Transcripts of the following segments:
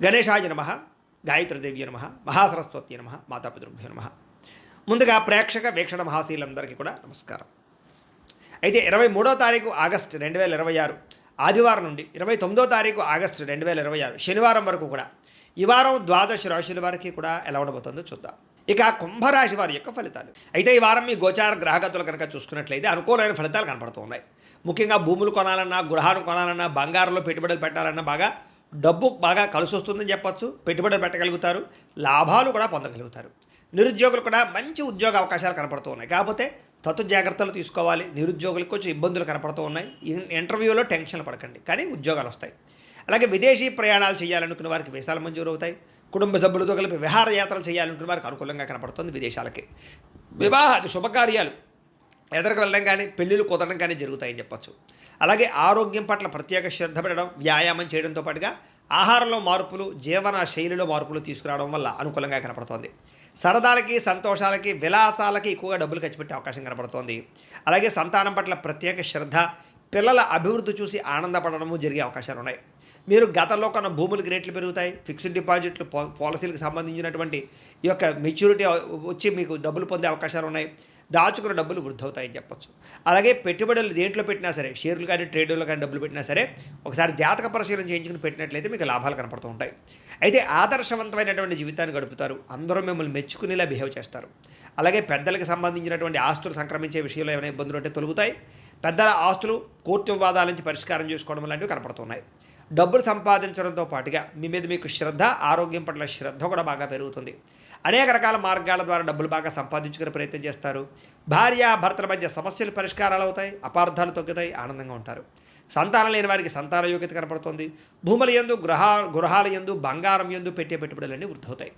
గణేశాయ నమః, గాయత్రీదేవి నమః, మహాసరస్వతి నమః, మాతాపితృభ్యో నమః. ముందుగా ప్రేక్షక వీక్షణ మహాశీలందరికీ కూడా నమస్కారం. అయితే 23వ తారీఖు ఆగస్టు 2026 ఆదివారం నుండి 29వ తారీఖు ఆగస్టు 2026 శనివారం వరకు కూడా ఈ వారం ద్వాదశ రాశుల వారికి కూడా ఎలా ఉండబోతుందో చూద్దాం. ఇక కుంభరాశి వారి యొక్క ఫలితాలు. అయితే ఈ వారం మీ గోచార గ్రహగతులు కనుక చూసుకున్నట్లయితే అనుకూలమైన ఫలితాలు కనపడుతూ ఉన్నాయి. ముఖ్యంగా భూములు కొనాలన్నా, గృహాలు కొనాలన్నా, బంగారంలో పెట్టుబడులు పెట్టాలన్నా డబ్బు బాగా కలిసి వస్తుందని చెప్పచ్చు. పెట్టుబడులు పెట్టగలుగుతారు, లాభాలు కూడా పొందగలుగుతారు. నిరుద్యోగులు కూడా మంచి ఉద్యోగ అవకాశాలు కనపడుతూ ఉన్నాయి. కాకపోతే జాగ్రత్తలు తీసుకోవాలి. నిరుద్యోగులకు కొంచెం ఇబ్బందులు కనపడుతూ ఉన్నాయి. ఇంటర్వ్యూలో టెన్షన్లు పడకండి, కానీ ఉద్యోగాలు వస్తాయి. అలాగే విదేశీ ప్రయాణాలు చేయాలనుకున్న వారికి వీసాలు మంజూరు అవుతాయి. కుటుంబ సభ్యులతో కలిపి విహారయాత్రలు చేయాలనుకున్న వారికి అనుకూలంగా కనపడుతుంది. విదేశాలకి వివాహ శుభకార్యాలు ఎదురుకు వెళ్ళడం కానీ, పెళ్ళిళ్ళు కుదరడం కానీ జరుగుతాయని చెప్పచ్చు. అలాగే ఆరోగ్యం పట్ల ప్రత్యేక శ్రద్ధ పెట్టడం, వ్యాయామం చేయడంతో పాటుగా ఆహారంలో మార్పులు, జీవన శైలిలో మార్పులు తీసుకురావడం వల్ల అనుకూలంగా కనపడుతోంది. సరదాలకి, సంతోషాలకి, విలాసాలకి ఎక్కువగా డబ్బులు ఖర్చు పెట్టే అవకాశం కనపడుతోంది. అలాగే సంతానం పట్ల ప్రత్యేక శ్రద్ధ, పిల్లల అభివృద్ధి చూసి ఆనందపడడము జరిగే అవకాశాలు ఉన్నాయి. మీరు గతంలో కొన్న భూములకి రేట్లు పెరుగుతాయి. ఫిక్స్డ్ డిపాజిట్లు, పాలసీలకు సంబంధించినటువంటి ఈ యొక్క మెచ్యూరిటీ వచ్చి మీకు డబ్బులు పొందే అవకాశాలు ఉన్నాయి. దాచుకున్న డబ్బులు వృద్ధి అవుతాయని చెప్పచ్చు. అలాగే పెట్టుబడులు దేంట్లో పెట్టినా సరే, షేర్లు కానీ ట్రేడుల్లో కానీ డబ్బులు పెట్టినా సరే ఒకసారి జాతక పరిశీలన చేయించుకుని పెట్టినట్లయితే మీకు లాభాలు కనపడుతూ ఉంటాయి. అయితే ఆదర్శవంతమైనటువంటి జీవితాన్ని గడుపుతారు. అందరూ మిమ్మల్ని మెచ్చుకునేలా బిహేవ్ చేస్తారు. అలాగే పెద్దలకు సంబంధించినటువంటి ఆస్తులు సంక్రమించే విషయంలో ఏమైనా ఇబ్బందులు ఉంటే తొలుగుతాయి. పెద్దల ఆస్తులు కోర్టు వివాదాల నుంచి పరిష్కారం చేసుకోవడం లాంటివి కనపడుతున్నాయి. డబ్బులు సంపాదించడంతో పాటుగా మీ మీద మీకు శ్రద్ధ, ఆరోగ్యం పట్ల శ్రద్ధ కూడా బాగా పెరుగుతుంది. అనేక రకాల మార్గాల ద్వారా డబ్బులు బాగా సంపాదించుకునే ప్రయత్నం చేస్తారు. భార్య భర్తల మధ్య సమస్యలు పరిష్కారాలు అవుతాయి. అపార్థాలు తగ్గుతాయి. ఆనందంగా ఉంటారు. సంతానం లేని వారికి సంతాన యోగ్యత కనపడుతుంది. భూముల యందు, గృహాల యందు, బంగారం యందు పెట్టే పెట్టుబడులన్నీ వృద్ధి అవుతాయి.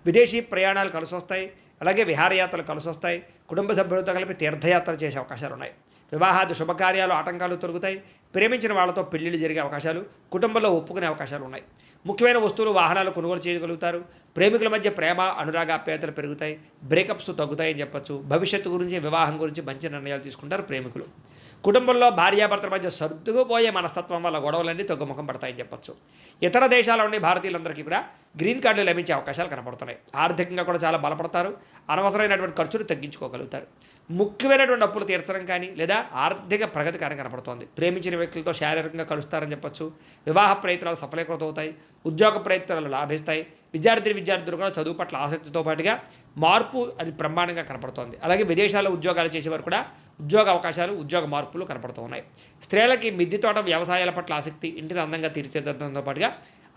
విదేశీ ప్రయాణాలు కలిసి వస్తాయి. అలాగే విహారయాత్రలు కలిసి వస్తాయి. కుటుంబ సభ్యులతో కలిపి తీర్థయాత్రలు చేసే అవకాశాలు ఉన్నాయి. వివాహాది శుభకార్యాలు, ఆటంకాలు తొలగుతాయి. ప్రేమించిన వాళ్ళతో పెళ్లిళ్ళు జరిగే అవకాశాలు, కుటుంబంలో ఒప్పుకునే అవకాశాలు ఉన్నాయి. ముఖ్యమైన వస్తువులు, వాహనాలు కొనుగోలు చేయగలుగుతారు. ప్రేమికుల మధ్య ప్రేమ, అనురాగ, ఆప్యాయతలు పెరుగుతాయి. బ్రేకప్స్ తగ్గుతాయని చెప్పచ్చు. భవిష్యత్తు గురించి, వివాహం గురించి మంచి నిర్ణయాలు తీసుకుంటారు ప్రేమికులు. కుటుంబంలో భార్యాభర్తల మధ్య సర్దుకుపోయే మనస్తత్వం వల్ల గొడవలన్నీ తగ్గుముఖం పడతాయని చెప్పచ్చు. ఇతర దేశాల నుండి భారతీయులందరికీ కూడా గ్రీన్ కార్డులు లభించే అవకాశాలు కనపడుతున్నాయి. ఆర్థికంగా కూడా చాలా బలపడతారు. అనవసరమైనటువంటి ఖర్చులు తగ్గించుకోగలుగుతారు. ముఖ్యమైనటువంటి అప్పులు తీర్చడం కానీ లేదా ఆర్థిక ప్రగతి కానీ కనపడుతోంది. ప్రేమించిన వ్యక్తులతో శారీరకంగా కలుస్తారని చెప్పచ్చు. వివాహ ప్రయత్నాలు సఫలీకృతం అవుతాయి. ఉద్యోగ ప్రయత్నాలు లాభిస్తాయి. విద్యార్థులు కూడా చదువు పట్ల ఆసక్తితో పాటుగా మార్పు అది బ్రహ్మాండంగా కనపడుతోంది. అలాగే విదేశాల్లో ఉద్యోగాలు చేసేవారు కూడా ఉద్యోగ అవకాశాలు, ఉద్యోగ మార్పులు కనపడుతూ ఉన్నాయి. స్త్రీలకి మిద్దె తోట, వ్యవసాయాల పట్ల ఆసక్తి, ఇంటిని అందంగా తీర్చిదిద్దడంతో పాటుగా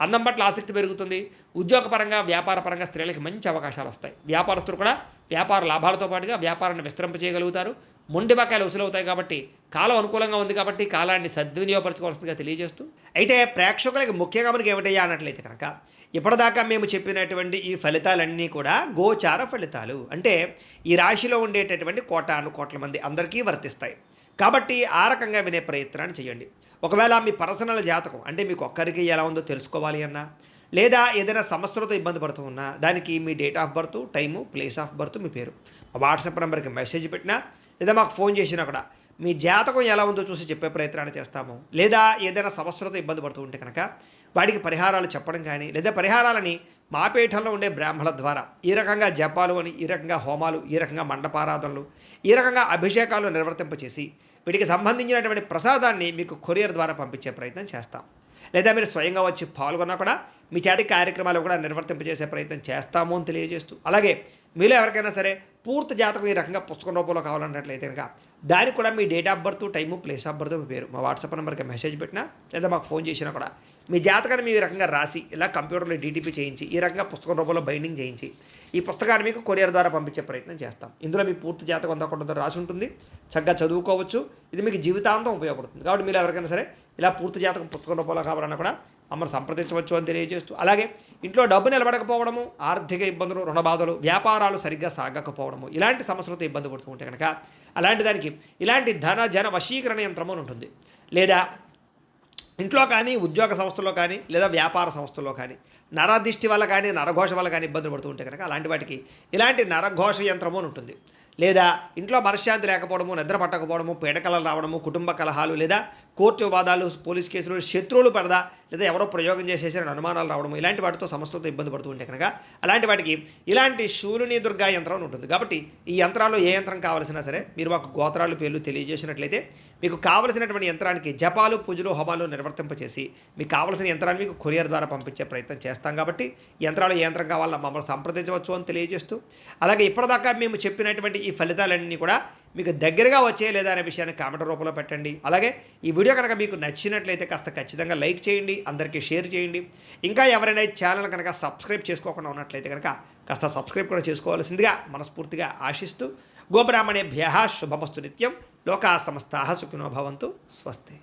అందం పట్ల ఆసక్తి పెరుగుతుంది. ఉద్యోగపరంగా, వ్యాపారపరంగా స్త్రీలకి మంచి అవకాశాలు వస్తాయి. వ్యాపారస్తులు కూడా వ్యాపార లాభాలతో పాటుగా వ్యాపారాన్ని విస్తరింపజేయగలుగుతారు. మొండి బకాయిలు వసూలవుతాయి. కాబట్టి కాలం అనుకూలంగా ఉంది కాబట్టి కాలాన్ని సద్వినియోగపరచుకోవాల్సిందిగా తెలియజేస్తూ, అయితే ప్రేక్షకులకి ముఖ్యంగా మనకి ఏమిటయ్యా అన్నట్లయితే కనుక ఇప్పటిదాకా మేము చెప్పినటువంటి ఈ ఫలితాలన్నీ కూడా గోచార ఫలితాలు. అంటే ఈ రాశిలో ఉండేటటువంటి కోట్ల మంది అందరికీ వర్తిస్తాయి. కాబట్టి ఆ రకంగా వినే ప్రయత్నాన్ని చేయండి. ఒకవేళ మీ పర్సనల్ జాతకం అంటే మీకు ఒక్కరికి ఎలా ఉందో తెలుసుకోవాలి అన్నా, లేదా ఏదైనా సమస్యలతో ఇబ్బంది పడుతూ ఉన్నా, దానికి మీ date of birth, time, place of birth, మీ పేరు మా వాట్సాప్ నెంబర్కి మెసేజ్ పెట్టినా లేదా మాకు ఫోన్ చేసినా కూడా మీ జాతకం ఎలా ఉందో చూసి చెప్పే ప్రయత్నాన్ని చేస్తాము. లేదా ఏదైనా సమస్యలతో ఇబ్బంది పడుతూ ఉంటే కనుక వాటికి పరిహారాలు చెప్పడం కానీ, లేదా పరిహారాలని మా పీఠంలో ఉండే బ్రాహ్మణుల ద్వారా ఈ రకంగా జపాలు అని, ఈ రకంగా హోమాలు, ఈ రకంగా మండపారాధనలు, ఈ రకంగా అభిషేకాలు నిర్వర్తింపచేసి వీటికి సంబంధించినటువంటి ప్రసాదాన్ని మీకు కొరియర్ ద్వారా పంపించే ప్రయత్నం చేస్తాం. లేదా మీరు స్వయంగా వచ్చి పాల్గొన్నా కూడా మీ చేతి కార్యక్రమాలు కూడా నిర్వర్తింపజేసే ప్రయత్నం చేస్తాము అని తెలియజేస్తూ, అలాగే మీలో ఎవరికైనా సరే పూర్తి జాతకం ఈ రకంగా పుస్తకం రూపంలో కావాలన్నట్లయితే కనుక దానికి కూడా మీ date of birth, time, place of birth, మీ పేరు మా వాట్సాప్ నెంబర్కి మెసేజ్ పెట్టినా లేదా మాకు ఫోన్ చేసినా కూడా మీ జాతకాన్ని మీ రకంగా రాసి ఇలా కంప్యూటర్లో డీటీపీ చేయించి ఈ రకంగా పుస్తకం రూపంలో బైండింగ్ చేయించి ఈ పుస్తకాన్ని మీకు కొరియర్ ద్వారా పంపించే ప్రయత్నం చేస్తాం. ఇందులో మీ పూర్తి జాతకం అంతా రాసి ఉంటుంది. చక్కగా చదువుకోవచ్చు. ఇది మీకు జీవితాంతం ఉపయోగపడుతుంది. కాబట్టి మీరు ఎవరికైనా సరే ఇలా పూర్తి జాతకం పుస్తకం రూపంలో కావాలన్నా కూడా మమ్మల్ని సంప్రదించవచ్చు అని తెలియజేస్తూ, అలాగే ఇంట్లో డబ్బు నిలబడకపోవడము, ఆర్థిక ఇబ్బందులు, రుణబాధలు, వ్యాపారాలు సరిగ్గా సాగకపోవడము, ఇలాంటి సమస్యలతో ఇబ్బంది పడుతూ ఉంటే కనుక అలాంటి దానికి ఇలాంటి జన వశీకరణ యంత్రము ఉంటుంది. లేదా ఇంట్లో కానీ, ఉద్యోగ సంస్థల్లో కానీ, లేదా వ్యాపార సంస్థల్లో కానీ నరదిష్టి వల్ల కానీ, నరఘోష వల్ల కానీ ఇబ్బందులు పడుతూ ఉంటే కనుక అలాంటి వాటికి ఇలాంటి నరఘోష యంత్రము అని ఉంటుంది. లేదా ఇంట్లో మనశ్శాంతి లేకపోవడము, నిద్ర పట్టకపోవడము, పీడకలలు రావడము, కుటుంబ కలహాలు, లేదా కోర్టు వివాదాలు, పోలీస్ కేసులు, శత్రువులు పడదా, లేదా ఎవరో ప్రయోగం చేసేసారని అనుమానాలు రావడము ఇలాంటి వాటితో సమస్యలతో ఇబ్బంది పడుతూ ఉంటే కనుక అలాంటి వాటికి ఇలాంటి శూలిని దుర్గా యంత్రం అని ఉంటుంది. కాబట్టి ఈ యంత్రాల్లో ఏ యంత్రం కావాల్సినా సరే మీరు మాకు గోత్రాలు పేర్లు తెలియజేసినట్లయితే మీకు కావలసినటువంటి యంత్రానికి జపాలు పూజలు హోమాలు నిర్వర్తింపచేసి మీకు కావలసిన యంత్రాన్ని మీకు కొరియర్ ద్వారా పంపించే ప్రయత్నం చేస్తాం. కాబట్టి యంత్రాలు ఏ యంత్రం కావాలన్నా మమ్మల్ని సంప్రదించవచ్చు అని తెలియజేస్తూ, అలాగే ఇప్పటిదాకా మేము చెప్పినటువంటి ఈ ఫలితాలన్నీ కూడా మీకు దగ్గరగా వచ్చే లేదా అనే విషయాన్ని కామెంట్ రూపంలో పెట్టండి. అలాగే ఈ వీడియో కనుక మీకు నచ్చినట్లయితే కాస్త ఖచ్చితంగా లైక్ చేయండి, అందరికీ షేర్ చేయండి. ఇంకా ఎవరైనా ఈ ఛానల్ కనుక సబ్స్క్రైబ్ చేసుకోకుండా ఉన్నట్లయితే కనుక కాస్త సబ్స్క్రైబ్ కూడా చేసుకోవాల్సిందిగా మనస్ఫూర్తిగా ఆశిస్తూ, గోబ్రాహ్మణేభ్యః శుభమస్తు నిత్యం, లోకా సమస్తాః సుఖినో భవంతు, స్వస్తి.